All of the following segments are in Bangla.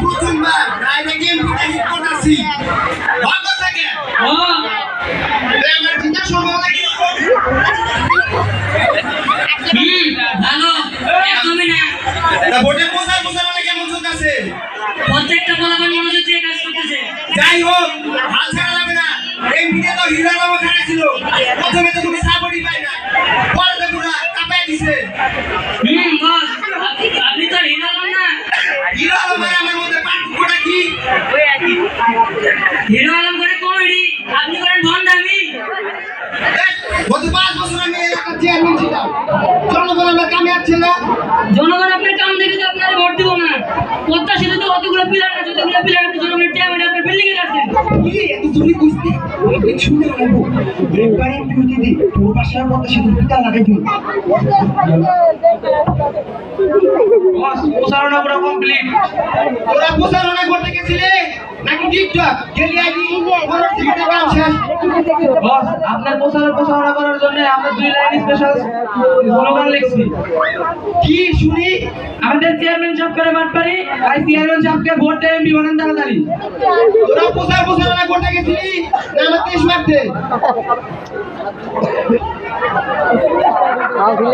প্রথমবার ডাইরেক্ট এমপিতে হিট করতেছি ভালো থাকে আমার চিন্তা সম্ভাবনা কি ভালো একদমই না ভোটে প্রচার প্রচারণা কেমন চলতেছে প্রত্যেকটা ফলাফল মনোযোগ দিয়ে কাজ করতেছে যাই হোক হাল ছাড়া যাবে না এমপিতে তো হিরো নামও খারাপ ছিল প্রথমে তো তুমি সাপোর্টই পাই না পরে তো পুরো কাঁপাই দিছে বস আপনি তো হিরো না হিরো আলমের আমার মধ্যে পার্থক্যটা কি হিরো আলম করে কমেডি আপনি করেন ভন্ডামি গত 5 বছর আমি এলাকার চেয়ারম্যান ছিলাম জনগণ আমার কামে আসছে না জনগণ আপনার কাম দেখে তো আপনারা ভোট দিব না প্রত্যাশিত তো অতগুলো পিলার না যতগুলো পিলার আপনি জনগণের চেয়ারম্যান আপনার বিল্ডিং এ রাখছেন কি এত জোরে কুস্তি এই শুনে নেবো একবারে ডিউটি দি তোর বাসার মধ্যে শুধু পিতা লাগাই দিই বস প্রচারণা পুরো কমপ্লিট। তোরা প্রচারণা করতে গেছিলে নাকি টিকটক গেলি আইডি মনের টিকিটের কাম শেষ বস আপনার প্রচারণা করার জন্য আমরা 2 লাইন স্পেশাল স্লোগান লিখছি। কি শুনি আমাদের চেয়ারম্যান সাহেব করে বাট পারি আর চেয়ারম্যান সাহেবকে ভোট দেন এমপি বানান তাড়াতাড়ি। তোরা প্রচারণা করতে গেছিলি না আমার দেশ মারতে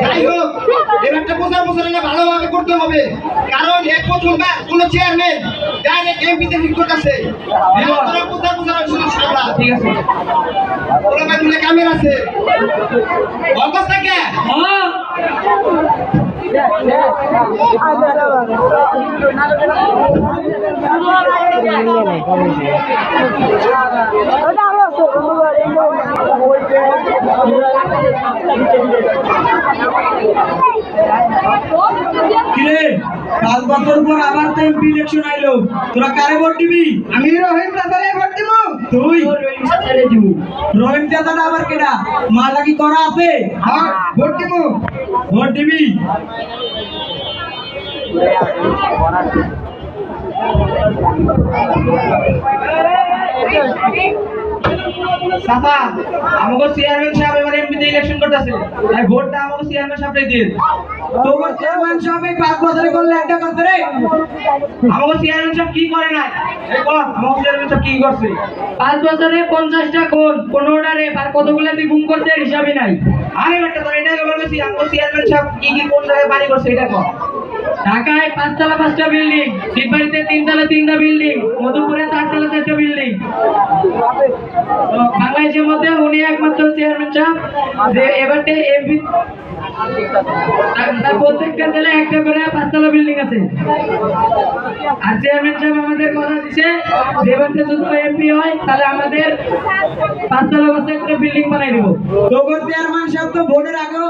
যাই হোক এবারটা প্রচারণা ভালোভাবে করতে হবে কারণ এক প্রথমবার কোন চেয়ারম্যান ডাইরেক্ট এমপিতে হিট করতেছে তোরা প্রচারণা শুরু সামলা ঠিক আছে তোরা বাইরে ক্যামেরা আছে অবস্থা কে কিরে 5 বছর পর আবার তো এমপি ইলেকশন আইলো তোরা কারে ভোট দিবি? আমি রহিম চাচারে ভোট দিব। তুই রহিম চাচারে দিব। রহিম চাচাটা আবার কেডা? মালা কি করা আছে? হ্যাঁ ভোট দিব। ভোট দিবি? চাচা আমাকে চেয়ারম্যান সাহেব এবার এমপিতে ইলেকশন করতেছে তাই ভোটটা আমাকে চেয়ারম্যান সাহেবকে দিন। তোমার চেয়ারম্যান সাহেব 5 বছরে করলে একটা করতে রে আমাকে চেয়ারম্যান সাহেব কি করে নাই এই কর আমাকে চেয়ারম্যান সাহেব কি করছে 5 বছরে 50টা কোন 15টা রে আর কতগুলা তুই গুম করতে হিসাবই নাই আরে বেটা তোর এটা বলছি আমাকে চেয়ারম্যান সাহেব কি কোন জায়গায় বাড়ি করছে এটা কর। ঢাকায় 5তলা 5টা বিল্ডিং শিববাড়িতে 3তলা 3টা বিল্ডিং মধুপুরে 4তলা 4টা বিল্ডিং বাংলাদেশের মধ্যে উনি একমাত্র চেয়ারম্যান সাহেব যে এবারে এমপি তার প্রত্যেকটা জেলায় একটা করে 5তলা বিল্ডিং আছে আর চেয়ারম্যান সাহেব আমাদের কথা দিছে যে এবারে যদি এমপি হয় তাহলে আমাদের 5তলা বাসে একটা বিল্ডিং বানাই দেব। তোর চেয়ারম্যান সাহেব তো ভোটের আগেও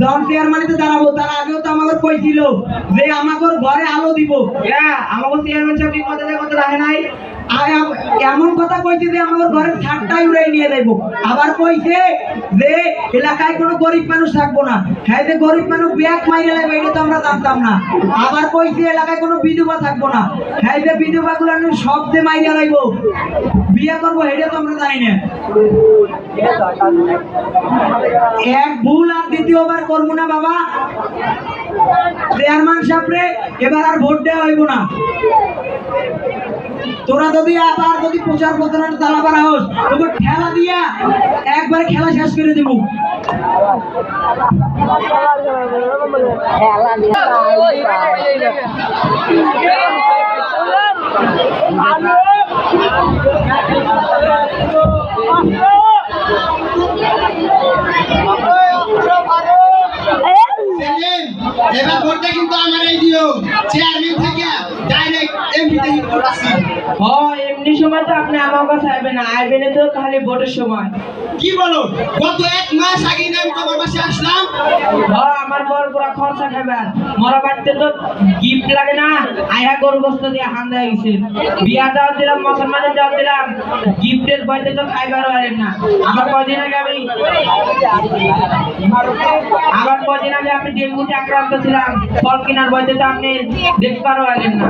যখন চেয়ারম্যানিতে দাঁড়াবো তার আগেও তো আমাকে কইছিল যে আমাকে ঘরে আলো দিব। হ্যাঁ আমাকে চেয়ারম্যান সাহেব কথা রাখে নাই এমন কথা কইছে যে আমাদের ঘরের ছাদটাই উড়াই নিয়ে যাইবো। আবার কইছে যে এলাকায় কোনো গরিব মানুষ থাকবো না হ্যাঁ যে গরিব মানুষ ব্যাগ মাইরে লাইবে এটা তো আমরা জানতাম না। আবার কইছে এলাকায় কোনো বিধবা থাকবো না হ্যাঁ যে বিধবা গুলো সব যে মাইরে লাইবো বিয়ে করবো এটা তো আমরা জানি না। এক ভুল আর দ্বিতীয়বার করবো না বাবা। চেয়ারম্যান সাহেবরে এবার আর ভোট দেওয়া হইব না। তোরা যদি আবার যদি প্রচার প্রচারণা চালাবার হোস তোকে ঠেলা দিয়া একবারে খেলা শেষ করে দেব। এবার ভোটটা কিন্তু আমার এই দিও চেয়ারম্যান থেকে ডাইরেক্ট এমপিতে হিট করতেছি। এমনি সময় তো আপনি আমার কাছে আইবেন না আইবেন তো খালি ভোটের সময়। কি বলো গত 1 মাস আগে না তোমার বাসায় আসলাম আমার বড় পুরা খরচা খাবেন মরা বাড়িতে তো গিফট লাগে না আয়া গরু গোস্ত দিয়ে হান দেয়া গেছে বিয়া দাও দিলাম মুসলমানের দাও দিলাম গিফটের বইতে তো খাইবার পারেন না। আমার কদিন আগে আমি ডেঙ্গুতে আক্রান্ত ছিলাম ফল কেনার বইতে তো আপনি দেখতে পারেন না।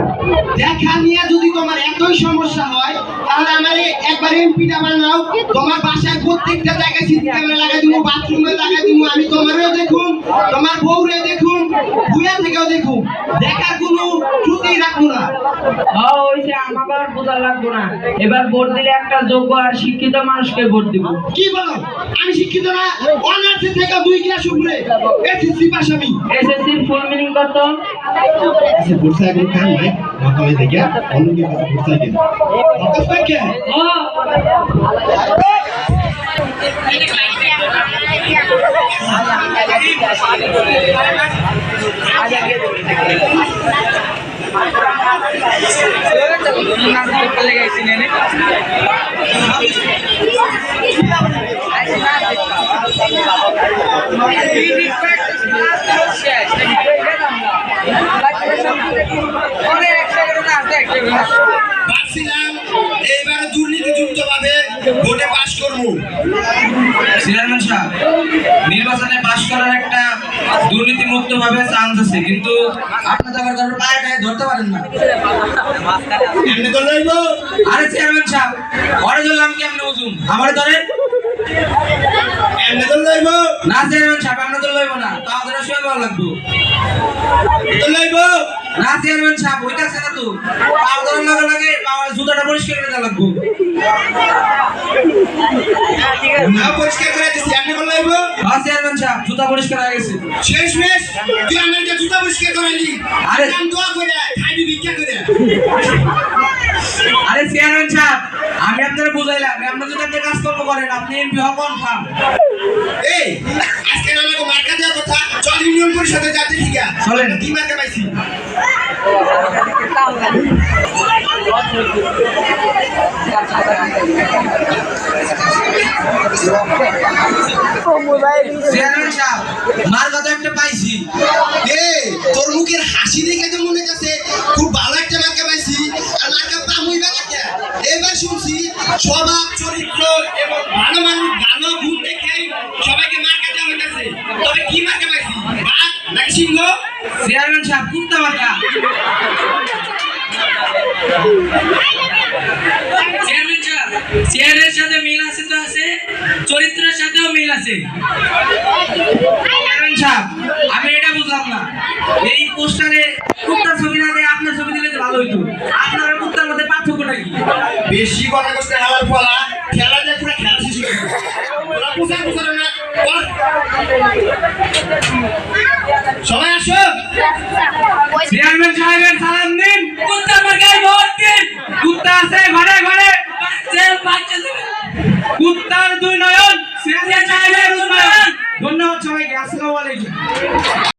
দেখা নিয়ে যদি তোমার এতই সমস্যা হয় তাহলে আমারে একবার এমপিটা বানাও তোমার বাসায় প্রত্যেকটা জায়গায় সিসি ক্যামেরা লাগাই দিব বাথরুমে লাগাই দিব আমি তোমারও দেখুন তোমার বউরে দেখুন বুয়া থেকেও দেখুন দেখার কোনো ভোটই রাখবো না। ওইসে আমাকে আর বোঝা লাগবো না, এবার ভোট দিলে একটা যোগ্য আর শিক্ষিত মানুষকে ভোট দিব। কি বলো, আমি শিক্ষিত না? অনার্সে থেকে 2 ক্লাস উপরে এসএসসি পাস আমি। এসএসসির ফুল মিনিং কত? আচ্ছা ভোট চাই কোনো কাম নাই, মাথায় দেখে অন্য কি কথা ভোট চাই কেন অকস কে ও ভাবছিলাম এইবার দুর্নীতিযুক্ত ভাবে ভোটে পাস করবো। চেয়ারম্যান সাহেব, নির্বাচনে পাশ করার একটা দুর্নীতি মুক্ত ভাবে চান্স আছে, কিন্তু আপনি তো আবার কারোর পায়ে গায়ে ধরতে পারেন না। এমনি তো লইবো। আরে চেয়ারম্যান সাহেব, ঘরে ধরলাম কেমনে বুঝুন? আমার ধরেন এমনি তো লইবো। না চেয়ারম্যান সাহেব, আমরা তো লইব না, তো আমাদের শুয়ে ভালো লাগবো। তো লইবো। না চেয়ারম্যান সাহেব, ওইটাছে না তো, পাও ধরার লগে লগে পাওয়ার জুতাটা পরিষ্কার করে দেওয়া লাগবো। না পরিষ্কার করে দিছি, এমনি তো লইবো। হ্যাঁ চেয়ারম্যান সাহেব, জুতা পরিষ্কার হয়ে গেছে। শেষ তুই আমাকে জুতা পরিষ্কার করাইলি। আরে আমি দোয়া করে খাইবি ভিক্ষা করে। আরে চেয়ারম্যান সাহেব, আমি আপনারা বুঝাইলাম, আপনারা যদি আপনি কাজকর্ম করেন, আপনি এমপি হওয়া কনফার্ম। এই আজকে আমাকে মার্কা দেওয়ার কথা, চল ইউনিয়ন পরিষদে যাতে ঠিক আছে। চলেন। কি মার্কা পাইছি? চেয়ারম্যান সাহেব, মার কথা একটা পাইছি। তোর মুখের হাসি দেখে তো মনে কাছে খুব ভালো একটা মার্কা পাইছি। আর মার্কা পামুই বা একটা এবার শুনছি স্বভাব চরিত্র এবং ভালো মানুষ ভালো গুণ দেখে সবাইকে মার্কা দেওয়া হইতাছে। তবে কি মার্কা পাইছি? বাঘ নাকি সিংহ? চেয়ারম্যান সাহেব, কুত্তা মার্কা। চেয়ারম্যান সাহেব, চেয়ারের সাথে মিল আছে তো আছে, চরিত্রের সাথেও মিল আছে। চেয়ারম্যান সাহেব, আমি এটা বুঝলাম না, এই পোস্টারে কুত্তার ছবি না দিয়ে আপনার ছবি দিলে তো ভালো হইতো। আপনার আর কুত্তার মধ্যে পার্থক্যটা কি? বেশি কথা কষ্ট হালার ফলা খেলা দিয়ে পুরো খেলা শেষ হয়ে গেছে। ওরা পোষা পোষা না কর। সবাই আসো। চেয়ারম্যান সাহেবের